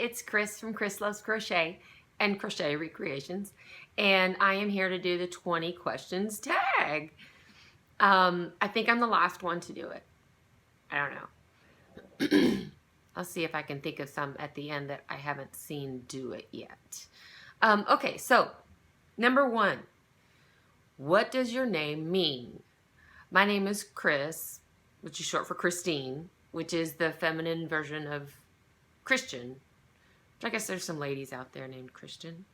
it's Chris from Chris Loves Crochet and Crochet Recreations, and I am here to do the 20 questions tag. I think I'm the last one to do it. I don't know. I'll see if I can think of some at the end that I haven't seen do it yet. Okay, so number 1, what does your name mean? My name is Chris, which is short for Christine, which is the feminine version of Christian. I guess there's some ladies out there named Christian.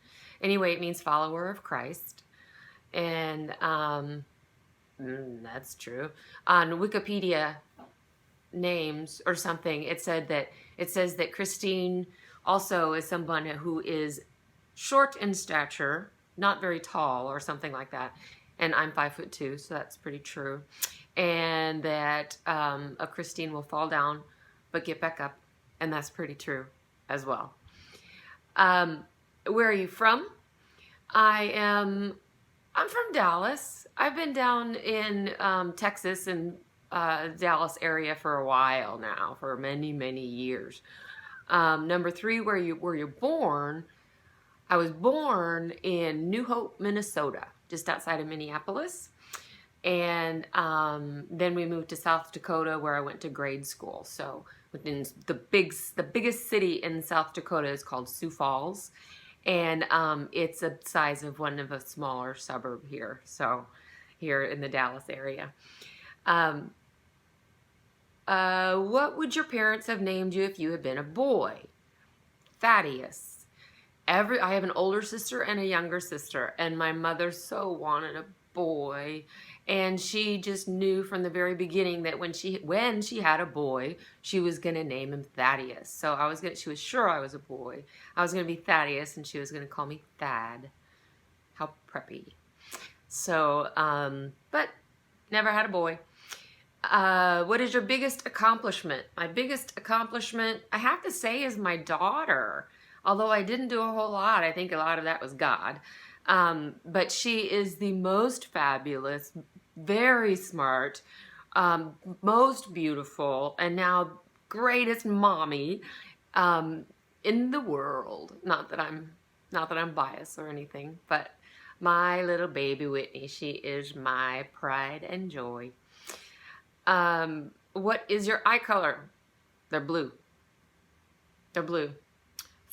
Anyway, it means follower of Christ. And that's true. On Wikipedia names or something, it says that Christine also is someone who is short in stature, not very tall or something like that. And I'm 5'2", so that's pretty true. And that a Christine will fall down but get back up, and that's pretty true as well. Where are you from? I'm from Dallas. I've been down in Texas and Dallas area for a while now, for many, many years. Number 3, where you born? I was born in New Hope, Minnesota, just outside of Minneapolis. And then we moved to South Dakota, where I went to grade school. So within the biggest city in South Dakota is called Sioux Falls, and it's the size of one of a smaller suburb here. So here in the Dallas area. What would your parents have named you if you had been a boy? Thaddeus. I have an older sister and a younger sister, and my mother so wanted a boy, and she just knew from the very beginning that when she had a boy, she was gonna name him Thaddeus. So she was sure I was a boy. I was gonna be Thaddeus, and she was gonna call me Thad. How preppy. So, but never had a boy. What is your biggest accomplishment? My biggest accomplishment, I have to say, is my daughter. Although I didn't do a whole lot, I think a lot of that was God. But she is the most fabulous, very smart, most beautiful, and now greatest mommy in the world. Not that I'm biased or anything, but my little baby Whitney, she is my pride and joy. What is your eye color? They're blue. They're blue.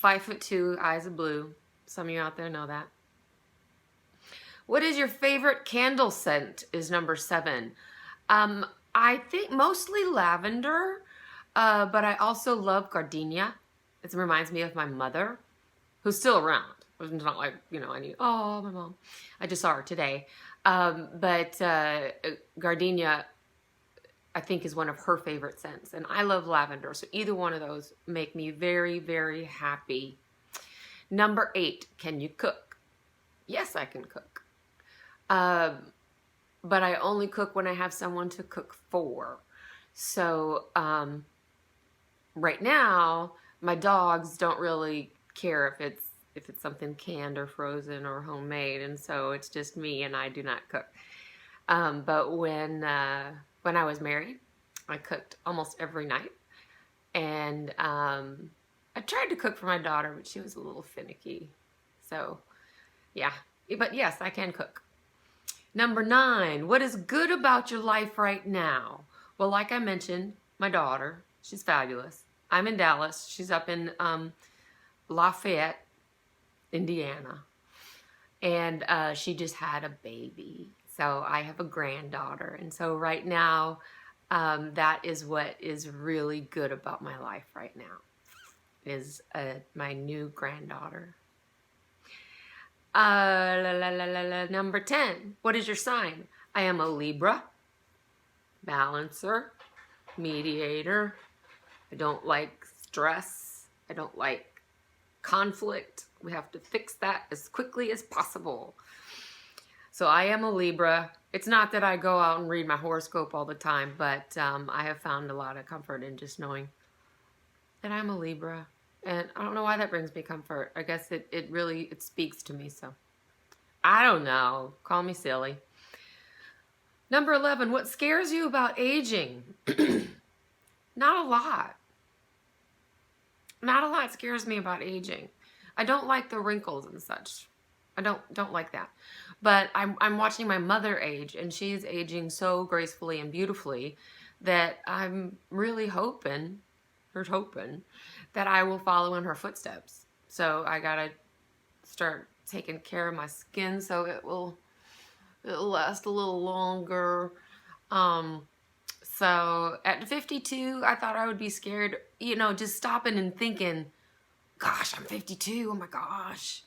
5'2", eyes of blue. Some of you out there know that. What is your favorite candle scent? Is number 7. I think mostly lavender, but I also love gardenia. It reminds me of my mother, who's still around. It's not like, my mom. I just saw her today. But gardenia, I think, is one of her favorite scents, and I love lavender, so either one of those make me very, very happy. Number 8, can you cook? Yes, I can cook. But I only cook when I have someone to cook for. So right now, my dogs don't really care if it's something canned or frozen or homemade, and so it's just me, and I do not cook. But when I was married, I cooked almost every night, and I tried to cook for my daughter, but she was a little finicky. So, yeah. But yes, I can cook. Number 9, what is good about your life right now? Well, like I mentioned, my daughter, she's fabulous. I'm in Dallas. She's up in Lafayette, Indiana. And she just had a baby. So I have a granddaughter. And so right now, that is what is really good about my life right now, is my new granddaughter. Number 10, what is your sign? I am a Libra, balancer, mediator. I don't like stress. I don't like conflict. We have to fix that as quickly as possible. So I am a Libra. It's not that I go out and read my horoscope all the time, but I have found a lot of comfort in just knowing that I'm a Libra. And I don't know why that brings me comfort. I guess it really speaks to me, so. I don't know. Call me silly. Number 11, what scares you about aging? Not a lot. not a lot scares me about aging. I don't like the wrinkles and such. I don't like that. But I'm watching my mother age, and she's aging so gracefully and beautifully that I'm really hoping that I will follow in her footsteps. So I gotta start taking care of my skin so it'll last a little longer. So at 52, I thought I would be scared, just stopping and thinking, gosh, I'm 52, oh my gosh.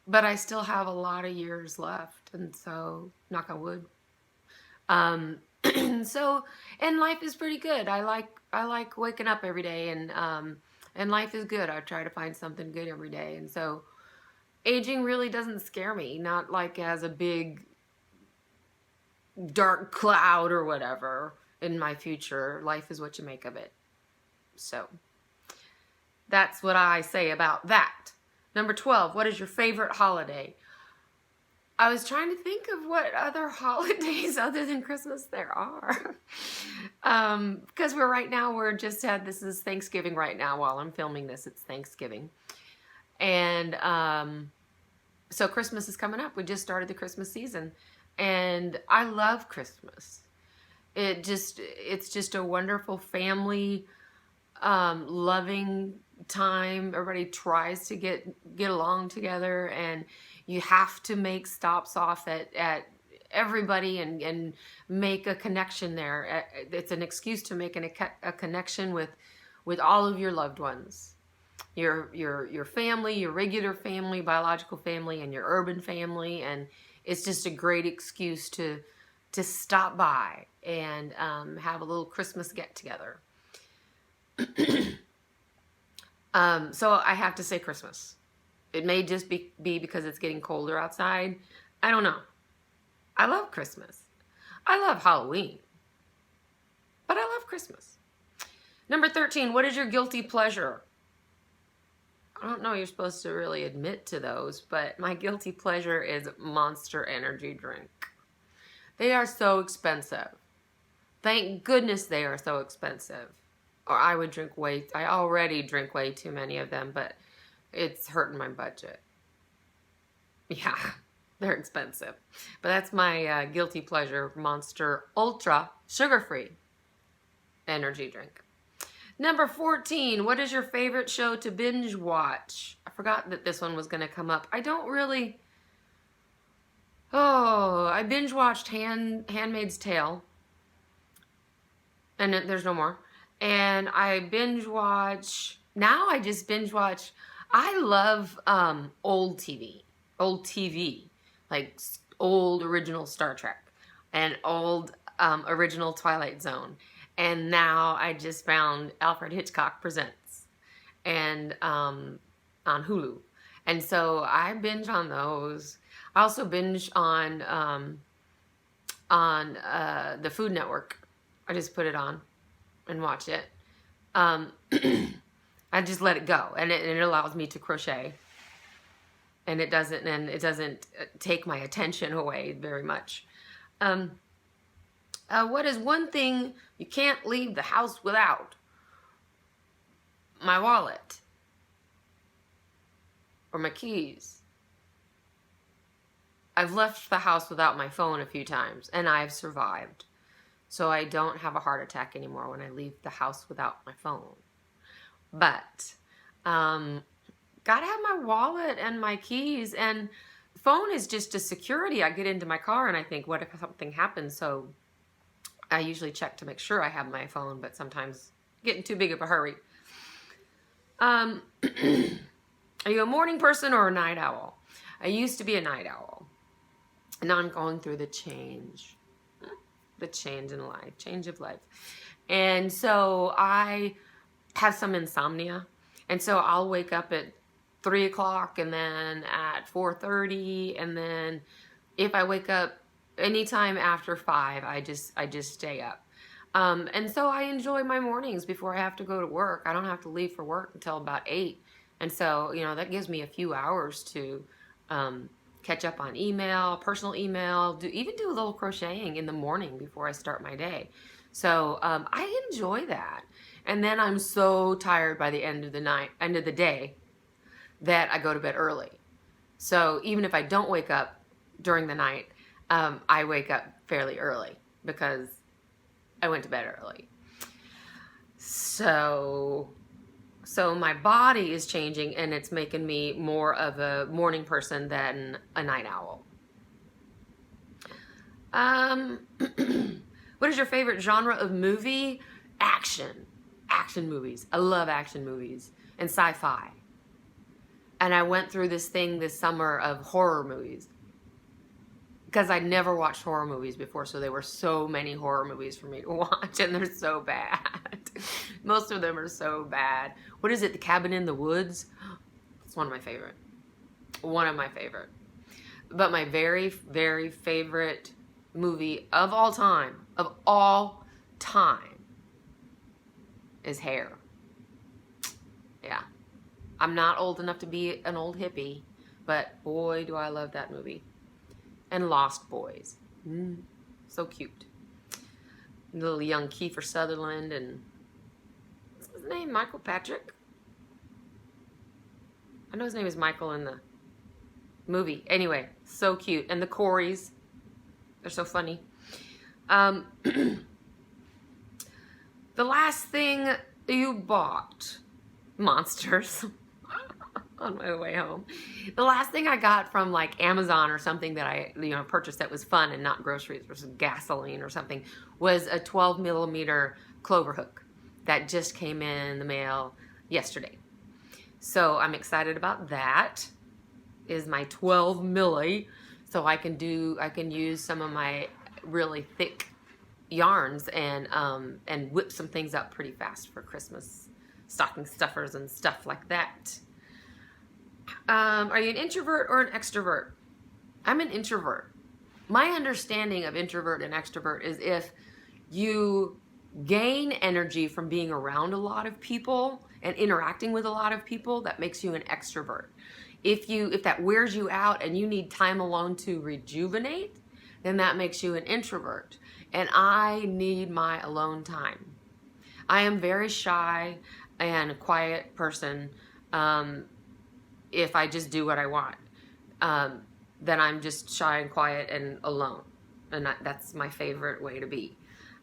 But I still have a lot of years left, and so, knock on wood. So, and life is pretty good. I like waking up every day, and life is good. I try to find something good every day, and so aging really doesn't scare me, not like as a big dark cloud or whatever in my future. Life is what you make of it. So that's what I say about that. Number 12, what is your favorite holiday? I was trying to think of what other holidays other than Christmas there are. Because this is Thanksgiving right now while I'm filming this. It's Thanksgiving. And so Christmas is coming up. We just started the Christmas season. And I love Christmas. It's just a wonderful family, loving time. Everybody tries to get along together, and you have to make stops off at everybody and make a connection there. It's an excuse to make a connection with all of your loved ones, your family, your regular family, biological family, and your urban family. And it's just a great excuse to stop by and have a little Christmas get together. So I have to say Christmas. It may just be because it's getting colder outside. I don't know. I love Christmas. I love Halloween. But I love Christmas. Number 13, what is your guilty pleasure? I don't know, you're supposed to really admit to those, but my guilty pleasure is Monster Energy drink. They are so expensive. Thank goodness they are so expensive. Or I already drink way too many of them, but it's hurting my budget. Yeah, they're expensive. But that's my guilty pleasure, Monster Ultra sugar-free energy drink. Number 14, what is your favorite show to binge watch? I forgot that this one was going to come up. I binge watched Handmaid's Tale. And there's no more. And I just binge watch. I love old TV, like old original Star Trek and old original Twilight Zone. And now I just found Alfred Hitchcock Presents and on Hulu. And so I binge on those. I also binge on the Food Network. I just put it on and watch it. I just let it go, and it allows me to crochet, and it doesn't take my attention away very much. What is one thing you can't leave the house without? My wallet or my keys. I've left the house without my phone a few times, and I've survived. So I don't have a heart attack anymore when I leave the house without my phone. But gotta have my wallet and my keys, and phone is just a security. I get into my car and I think, what if something happens? So I usually check to make sure I have my phone, but sometimes I get in too big of a hurry. Are you a morning person or a night owl? I used to be a night owl. And now I'm going through the change of life. And so I have some insomnia. And so I'll wake up at 3 o'clock and then at 4:30. And then if I wake up anytime after 5, I just stay up. And so I enjoy my mornings before I have to go to work. I don't have to leave for work until about 8. And so, that gives me a few hours to catch up on email, personal email, do a little crocheting in the morning before I start my day. So I enjoy that. And then I'm so tired by the end of the day, that I go to bed early. So even if I don't wake up during the night, I wake up fairly early because I went to bed early. So my body is changing, and it's making me more of a morning person than a night owl. What is your favorite genre of movie? Action movies. I love action movies and sci-fi. And I went through this thing this summer of horror movies, because I'd never watched horror movies before, so there were so many horror movies for me to watch, and they're so bad. Most of them are so bad. What is it, The Cabin in the Woods? It's one of my favorite. One of my favorite. But my very, very favorite movie of all time, is Hair. Yeah. I'm not old enough to be an old hippie, but boy, do I love that movie. And Lost Boys. So cute. Little young Kiefer Sutherland and, what's his name? Michael Patrick? I know his name is Michael in the movie. Anyway, so cute. And the Coreys. They're so funny. The last thing you bought, Monsters, on my way home. The last thing I got from like Amazon or something that I purchased that was fun and not groceries, versus gasoline or something, was a 12 millimeter clover hook that just came in the mail yesterday. So I'm excited about that. Is my 12 milli, so I can use some of my really thick yarns and whip some things up pretty fast for Christmas stocking stuffers and stuff like that. Are you an introvert or an extrovert? I'm an introvert. My understanding of introvert and extrovert is if you gain energy from being around a lot of people and interacting with a lot of people, that makes you an extrovert. If that wears you out and you need time alone to rejuvenate, then that makes you an introvert. And I need my alone time. I am very shy and a quiet person. If I just do what I want, then I'm just shy and quiet and alone. And that's my favorite way to be.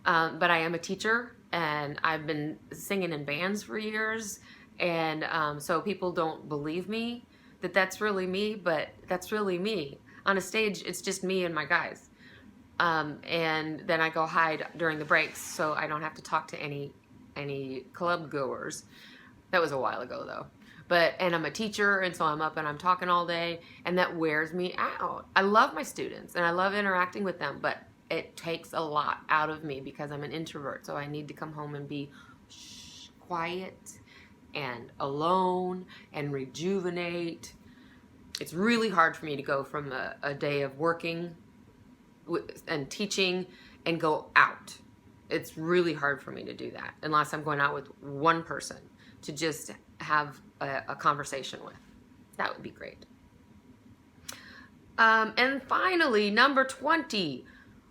But I am a teacher, and I've been singing in bands for years. And so people don't believe me that that's really me, but that's really me. On a stage, it's just me and my guys. And then I go hide during the breaks, so I don't have to talk to any club goers. That was a while ago, though. And I'm a teacher, and so I'm up and I'm talking all day, and that wears me out. I love my students, and I love interacting with them, but it takes a lot out of me because I'm an introvert, so I need to come home and be quiet and alone and rejuvenate. It's really hard for me to go from a day of working and teaching and go out. It's really hard for me to do that unless I'm going out with one person to just have a conversation with. That would be great. And finally, number 20.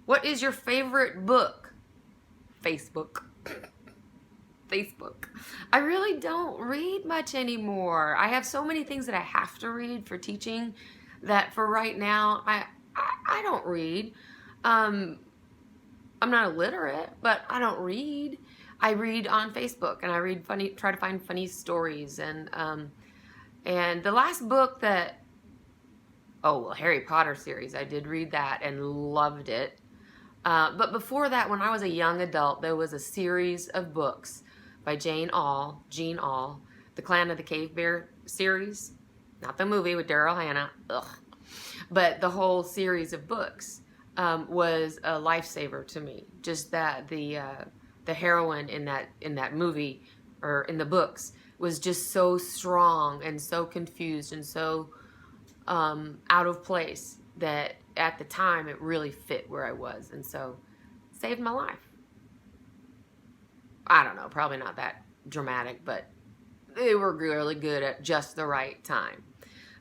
What is your favorite book? Facebook. Facebook. I really don't read much anymore. I have so many things that I have to read for teaching that for right now, I don't read. I'm not illiterate, but I don't read. I read on Facebook, and I try to find funny stories. And the last book Harry Potter series, I did read that and loved it. But before that, when I was a young adult, there was a series of books by Jean Auel, the Clan of the Cave Bear series. Not the movie with Daryl Hannah, but the whole series of books was a lifesaver to me. Just that the heroine in that movie or in the books was just so strong and so confused and so out of place that at the time it really fit where I was, and so saved my life. I don't know, probably not that dramatic, but they were really good at just the right time.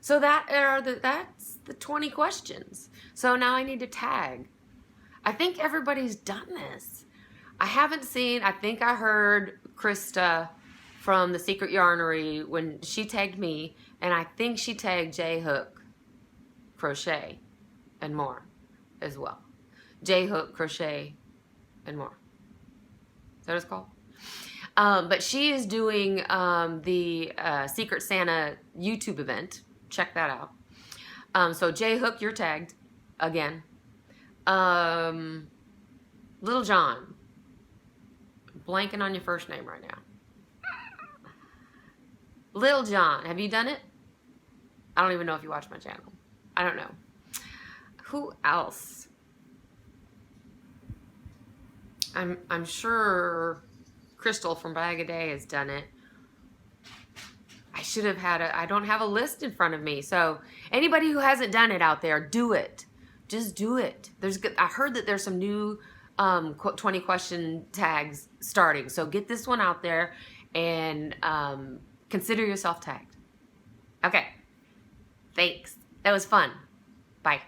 So that's the 20 questions. So now I need to tag. I think everybody's done this. I haven't seen, I think I heard Christa from the Secret Yarnery when she tagged me, and I think she tagged J Hook Crochet and More as well. J Hook Crochet and More. Is that what it's called? But she is doing the Secret Santa YouTube event. Check that out. So J Hook, you're tagged again. Little John. Blanking on your first name right now. Little John, have you done it? I don't even know if you watch my channel. I don't know. Who else? I'm sure Crystal from Bag a Day has done it. I should have had I don't have a list in front of me. So anybody who hasn't done it out there, do it. Just do it. I heard that there's some new 20 question tags starting. So get this one out there and consider yourself tagged. Okay. Thanks. That was fun. Bye.